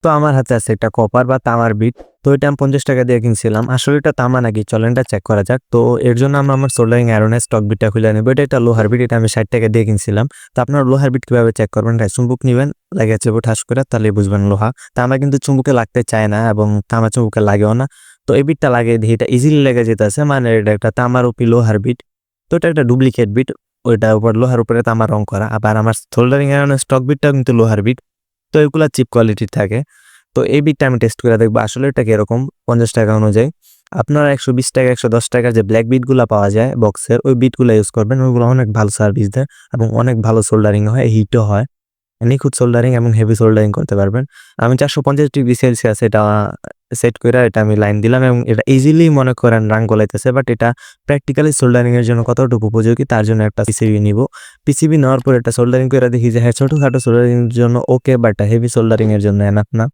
তো আমার হাতে আছে একটা কপার বা তামার বিট। তো এটা আমি ৳50 দিয়ে কিনছিলাম। আসলে এটা তামা নাকি চলেন এটা চেক করা যাক। তো এর জন্য আমরা আমার সোল্ডারিং আয়রনের স্টক বিটটা খুলে নেব। এটা একটা লোহার বিট, এটা আমি ৳60 দিয়ে কিনছিলাম। তো আপনারা লোহার বিট কিভাবে চেক করবেন? এটা চুম্বক নিবেন, লাগিয়ে যাবে ঠাস করে, তাহলেই বুঝবেন লোহা। তামা কিন্তু চুম্বকে লাগতে চায় না এবং তামা চুম্বকে লাগেও না। তো এই বিটটা লাগিয়ে দিই, এটা ইজিলি লেগে যেতেছে, মানে এটা একটা তামার উপি লোহার বিট। তো এটা একটা ডুপ্লিকেট বিট, ওইটার উপর লোহার উপরে তামার রং করা। আবার আমার সোল্ডারিং আয়রনের স্টক বিটটাও কিন্তু লোহার বিট। তো এগুলা চিপ কোয়ালিটির থাকে। তো এই বিটটা আমি টেস্ট করে দেখবো আসলে এটা কিরকম ৳50 অনুযায়ী। আপনারা ৳120, ৳110 যে ব্ল্যাক বিটগুলা পাওয়া যায় বক্সের, ওই বিটগুলা ইউজ করবেন। ওইগুলো অনেক ভালো সার্ভিস দেয় এবং অনেক ভালো সোল্ডারিং হয়, হিটও হয়। নিখুঁত সোল্ডারিং এবং হেভি সোল্ডারিং করতে পারবেন। আমি 450°C এটা সেট কইরা এটা আমি লাইন দিলাম এবং এটা ইজিলি মনে করেন রাং গলাইতেছে। বাট এটা প্র্যাকটিক্যালি সোল্ডারিং এর জন্য কতটুকু উপযোগী তার জন্য একটা পিসিবি নিবো। পিসিবি নেওয়ার পর এটা সোল্ডারিং কইরা দেখি যে হ্যাঁ, ছোটখাটো সোল্ডারিং এর জন্য ওকে, বাট হেভি সোল্ডারিং এর জন্য এনাফ না।